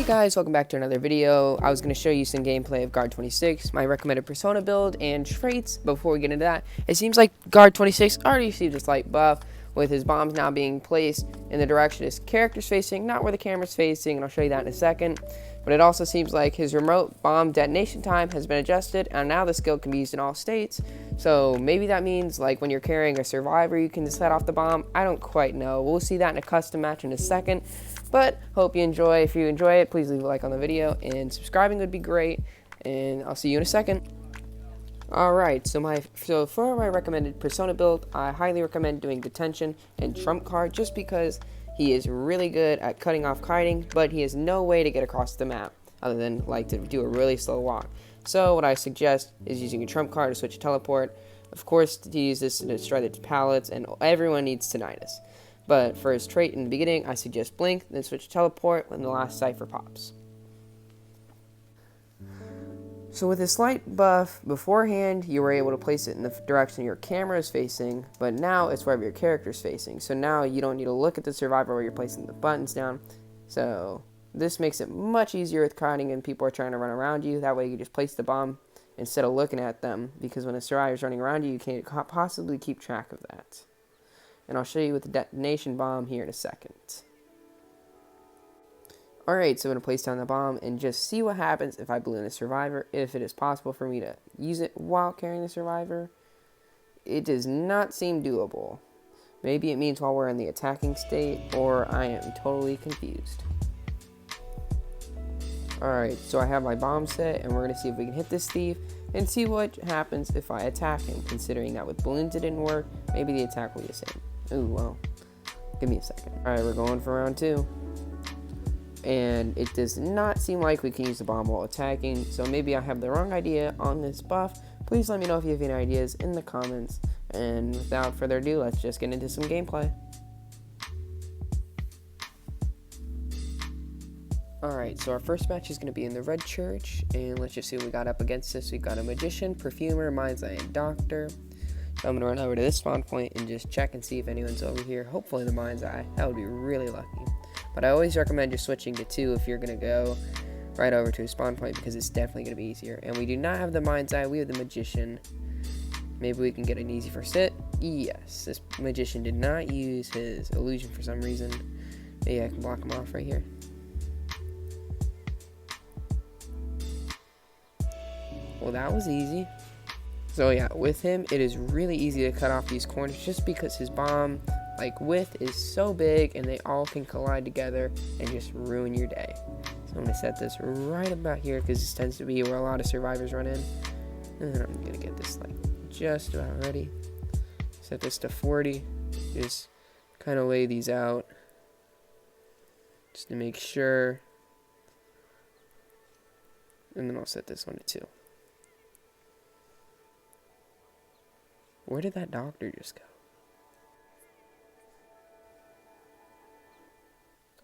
guys, welcome back to another video. I was going to show you some gameplay of Guard 26, my recommended persona build and traits. Before we get into that, it seems like Guard 26 already received a slight buff with his bombs now being placed in the direction his character's facing, not where the camera's facing, and I'll show you that in a second. But it also seems like his remote bomb detonation time has been adjusted, and now the skill can be used in all states. So maybe that means like when you're carrying a survivor, you can set off the bomb. I don't quite know. We'll see that in a custom match in a second. But hope you enjoy. If you enjoy it, please leave a like on the video, and subscribing would be great. And I'll see you in a second. Alright, so for my recommended persona build, I highly recommend doing detention and trump card just because he is really good at cutting off kiting, but he has no way to get across the map other than like to do a really slow walk. So what I suggest is using a trump card to switch a teleport. Of course, to use this to destroy the pallets, and everyone needs tinnitus. But for his trait in the beginning, I suggest blink, then switch to teleport when the last cipher pops. So with a slight buff, beforehand you were able to place it in the direction your camera is facing, but now it's wherever your character is facing. So now you don't need to look at the survivor where you're placing the buttons down. So this makes it much easier with kiting and people are trying to run around you. That way you just place the bomb instead of looking at them, because when a survivor is running around you, you can't possibly keep track of that. And I'll show you with the detonation bomb here in a second. Alright, so I'm going to place down the bomb and just see what happens if I balloon the survivor, if it is possible for me to use it while carrying the survivor. It does not seem doable. Maybe it means while we're in the attacking state, or I am totally confused. Alright, so I have my bomb set, and we're going to see if we can hit this thief, and see what happens if I attack him, considering that with balloons it didn't work. Maybe the attack will be the same. Ooh, well, give me a second. Alright, we're going for round 2. And it does not seem like we can use the bomb while attacking, so maybe I have the wrong idea on this buff. Please let me know if you have any ideas in the comments. And without further ado, let's just get into some gameplay. Alright, so our first match is going to be in the Red Church, and let's just see what we got up against this. We've got a Magician, Perfumer, Mind's Eye, and Doctor. So I'm going to run over to this spawn point and just check and see if anyone's over here. Hopefully the Mind's Eye. That would be really lucky. But I always recommend just switching to 2 if you're going to go right over to a spawn point, because it's definitely going to be easier. And we do not have the Mind's Eye, we have the Magician. Maybe we can get an easy first hit. Yes, this Magician did not use his illusion for some reason. Maybe I can block him off right here. Well, that was easy. So yeah, with him, it is really easy to cut off these corners just because his bomb width is so big and they all can collide together and just ruin your day. So I'm going to set this right about here because this tends to be where a lot of survivors run in. And then I'm going to get this just about ready. Set this to 40. Just kind of lay these out just to make sure. And then I'll set this one to 2. Where did that doctor just go?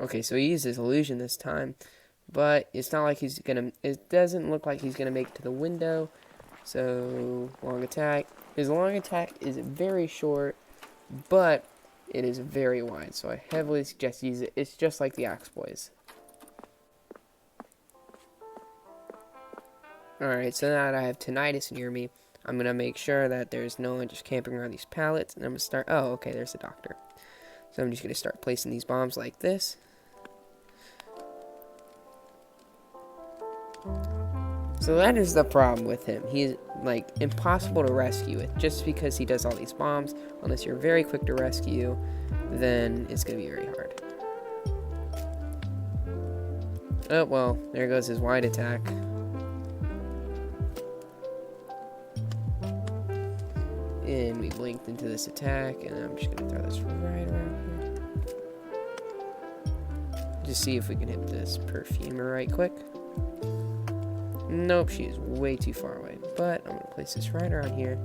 Okay, so he used his illusion this time, but it's not like he's gonna, it doesn't look like he's gonna make it to the window. So, long attack. His long attack is very short, but it is very wide, so I heavily suggest use it. It's just like the Axe Boys. Alright, so now that I have tinnitus near me, I'm gonna make sure that there's no one just camping around these pallets, and I'm gonna start, oh, okay, there's the doctor. So I'm just gonna start placing these bombs like this. So that is the problem with him. He's impossible to rescue with just because he does all these bombs. Unless you're very quick to rescue, then it's gonna be very hard. Oh well, there goes his wide attack. And we blinked into this attack, and I'm just gonna throw this right around here. Just see if we can hit this Perfumer right quick. Nope, she is way too far away. But I'm going to place this right around here,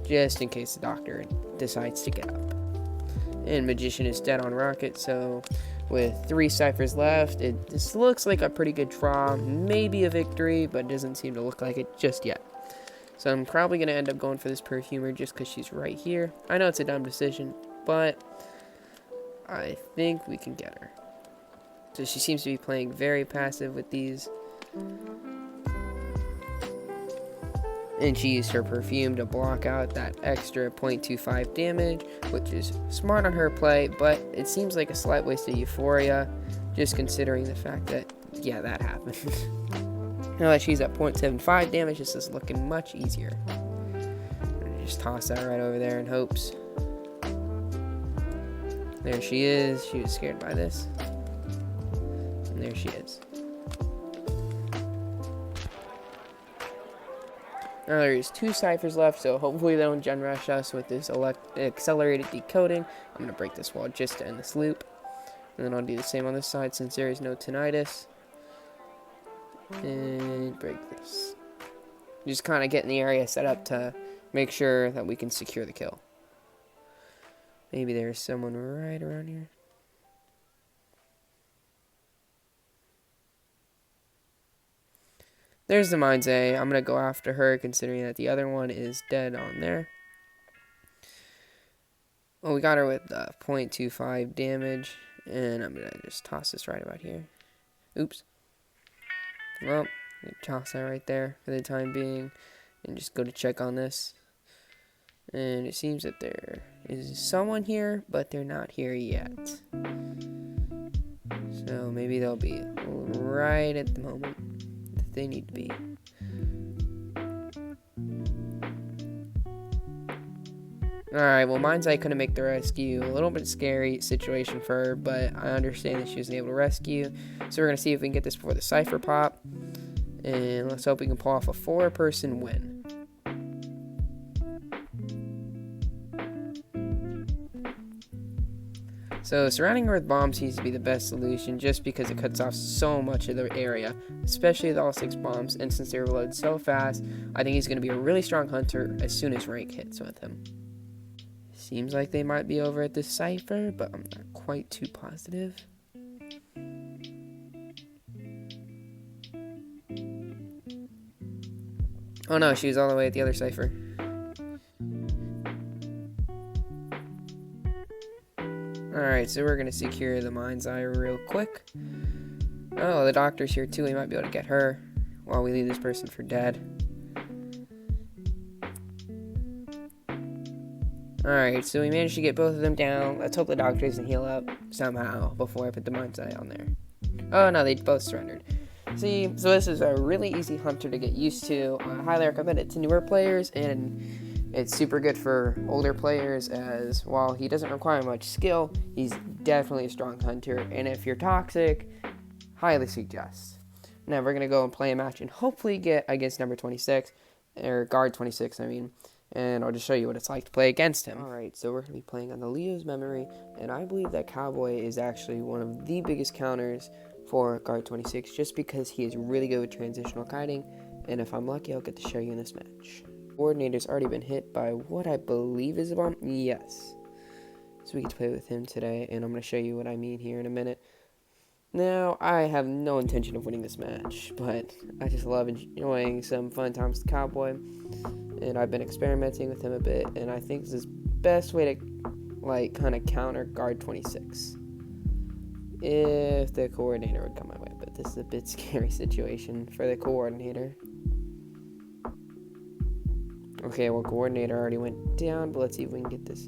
just in case the doctor decides to get up. And Magician is dead on rocket, so with 3 ciphers left, this looks like a pretty good draw. Maybe a victory, but it doesn't seem to look like it just yet. So I'm probably going to end up going for this Perfumer just because she's right here. I know it's a dumb decision, but I think we can get her. So she seems to be playing very passive with these. And she used her perfume to block out that extra 0.25 damage, which is smart on her play, but it seems like a slight waste of Euphoria, just considering the fact that, yeah, that happened. Now that she's at 0.75 damage, this is looking much easier. Just toss that right over there in hopes. There she is. She was scared by this. And there she is. Now there's 2 ciphers left, so hopefully they don't gen rush us with this accelerated decoding. I'm going to break this wall just to end this loop. And then I'll do the same on this side since there is no tinnitus. And break this. Just kind of getting the area set up to make sure that we can secure the kill. Maybe there's someone right around here. There's the Mind's A. I'm going to go after her, considering that the other one is dead on there. Well, we got her with 0.25 damage, and I'm going to just toss this right about here. Oops. Well, toss that right there for the time being, and just go to check on this. And it seems that there is someone here, but they're not here yet. So maybe they'll be right at the moment that they need to be. Alright, well, Mind's Eye couldn't make the rescue. A little bit scary situation for her, but I understand that she wasn't able to rescue. So we're going to see if we can get this before the Cypher pop. And let's hope we can pull off a 4-person win. So surrounding her with bombs seems to be the best solution just because it cuts off so much of the area, especially with all 6 bombs, and since they reload so fast, I think he's going to be a really strong hunter as soon as rank hits with him. Seems like they might be over at this Cypher, but I'm not quite too positive. Oh no, she was all the way at the other Cypher. Alright, so we're going to secure the Mind's Eye real quick. Oh, the doctor's here too. We might be able to get her while we leave this person for dead. Alright, so we managed to get both of them down. Let's hope the doctor doesn't heal up somehow before I put the Mind's Eye on there. Oh no, they both surrendered. See, so this is a really easy hunter to get used to. I highly recommend it to newer players, and it's super good for older players, as while he doesn't require much skill, he's definitely a strong hunter, and if you're toxic, highly suggest. Now we're going to go and play a match and hopefully get against number 26, or guard 26, I mean, and I'll just show you what it's like to play against him. Alright, so we're going to be playing on the Leo's Memory, and I believe that Cowboy is actually one of the biggest counters for guard 26, just because he is really good with transitional kiting, and if I'm lucky, I'll get to show you in this match. Coordinator's already been hit by what I believe is a bomb. Yes. So we get to play with him today, and I'm going to show you what I mean here in a minute. Now, I have no intention of winning this match, but I just love enjoying some fun times with Cowboy, and I've been experimenting with him a bit, and I think this is the best way to, like, kind of counter guard 26. If the coordinator would come my way, but this is a bit scary situation for the coordinator. Okay, well, coordinator already went down, but let's see if we can get this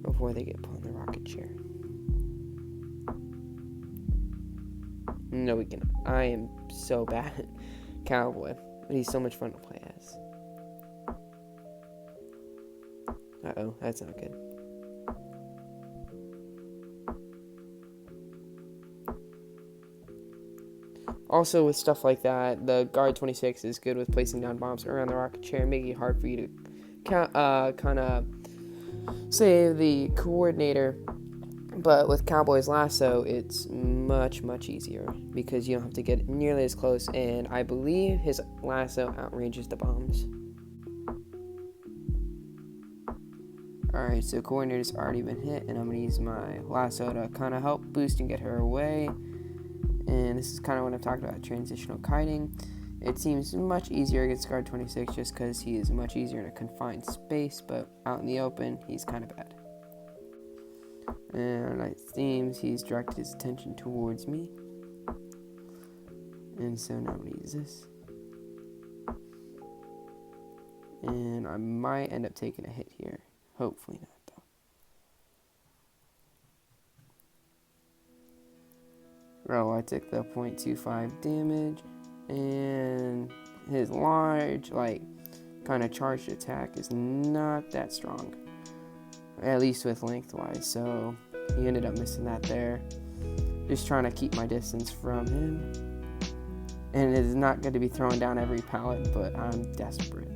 before they get put on the rocket chair. No, we cannot. I am so bad at Cowboy, but he's so much fun to play as. Uh-oh, that's not good. Also, with stuff like that, the guard 26 is good with placing down bombs around the rocket chair, making it hard for you to kind of save the coordinator. But with Cowboy's lasso, it's much, much easier because you don't have to get nearly as close, and I believe his lasso outranges the bombs. Alright, so coordinator's already been hit, and I'm going to use my lasso to kind of help boost and get her away. And this is kind of what I'm talking about, transitional kiting. It seems much easier against guard 26 just because he is much easier in a confined space, but out in the open, he's kind of bad. And it seems he's directed his attention towards me. And so now I'm going to use this. And I might end up taking a hit here. Hopefully not, though. Oh, I took the 0.25 damage. And his large, like, kind of charged attack is not that strong. At least with lengthwise. So he ended up missing that there. Just trying to keep my distance from him. And it is not good to be throwing down every pallet, but I'm desperate.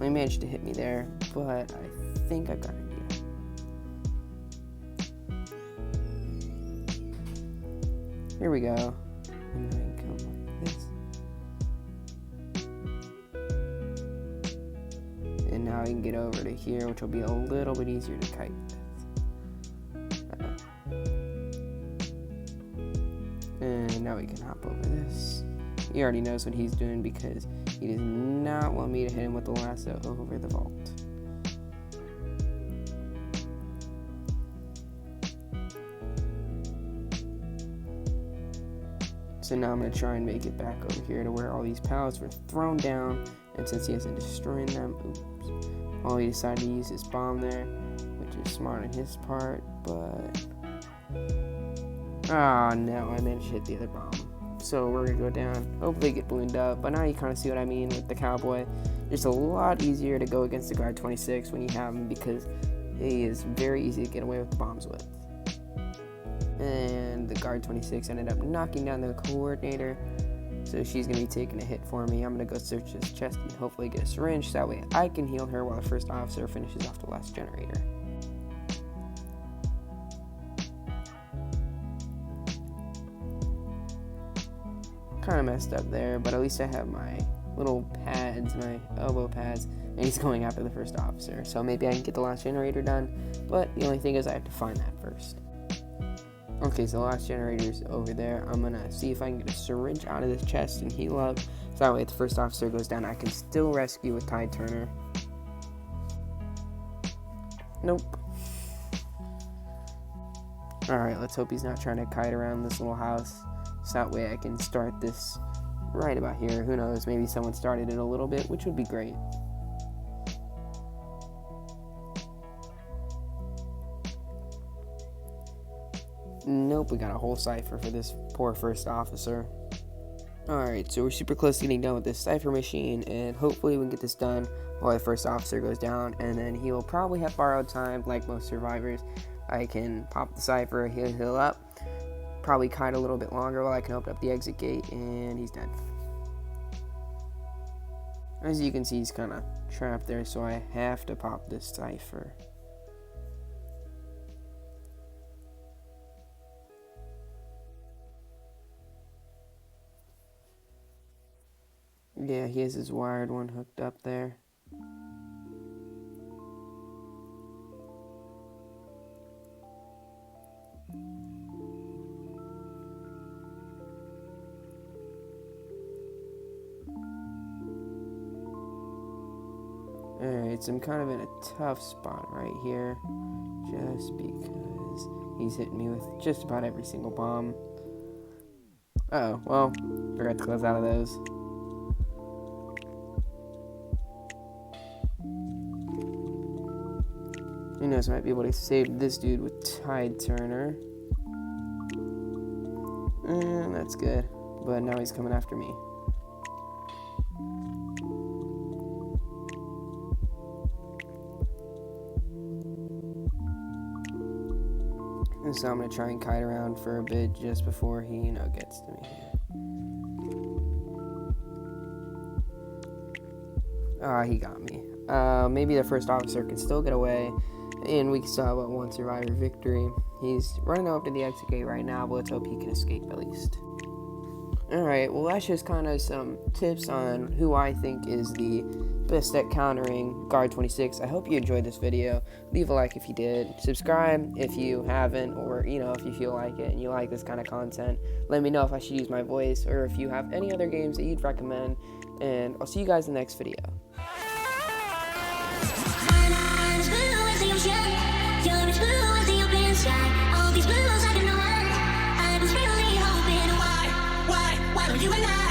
He managed to hit me there, but I think I've got an idea. Here we go. And I can come like this. And now I can get over to here, which will be a little bit easier to kite with. And now we can hop over this. He already knows what he's doing because he does not want me to hit him with the lasso over the vault. So now I'm going to try and make it back over here to where all these pallets were thrown down. And since he hasn't destroyed them, oops. Well, he decided to use his bomb there, which is smart on his part, but... Ah, no, I managed to hit the other bomb. So we're going to go down, hopefully get ballooned up, but now you kind of see what I mean with the Cowboy. It's a lot easier to go against the Guard 26 when you have him because he is very easy to get away with the bombs with. And the Guard 26 ended up knocking down the Coordinator, so she's going to be taking a hit for me. I'm going to go search his chest and hopefully get a syringe, so that way I can heal her while the first officer finishes off the last generator. Kind of messed up there, but at least I have my little pads, my elbow pads, and he's going after the first officer, so maybe I can get the last generator done, but the only thing is I have to find that first. Okay, so the last generator's over there. I'm gonna see if I can get a syringe out of this chest and heal up, so that way if the first officer goes down I can still rescue with Tide Turner. Nope. Alright, let's hope he's not trying to kite around this little house. So that way I can start this right about here. Who knows, maybe someone started it a little bit, which would be great. Nope, we got a whole cipher for this poor first officer. Alright, so we're super close to getting done with this cipher machine, and hopefully we can get this done while the first officer goes down, and then he will probably have borrowed time like most survivors. I can pop the cipher, heal up, probably kite a little bit longer while I can open up the exit gate, and he's dead. As you can see, he's kind of trapped there, so I have to pop this cipher. Yeah, he has his wired one hooked up there. Alright, so I'm kind of in a tough spot right here, just because he's hitting me with just about every single bomb. Uh-oh, well, forgot to close out of those. Who knows, I might be able to save this dude with Tide Turner. And that's good, but now he's coming after me. And so I'm going to try and kite around for a bit just before he, gets to me here. Ah, he got me. Maybe the first officer can still get away, and we can still have a one survivor victory. He's running up to the exit gate right now, but let's hope he can escape at least. Alright, well that's just kind of some tips on who I think is the best at countering Guard 26. I hope you enjoyed this video. Leave a like if you did. Subscribe if you haven't, or if you feel like it and you like this kind of content. Let me know if I should use my voice, or if you have any other games that you'd recommend. And I'll see you guys in the next video. you and I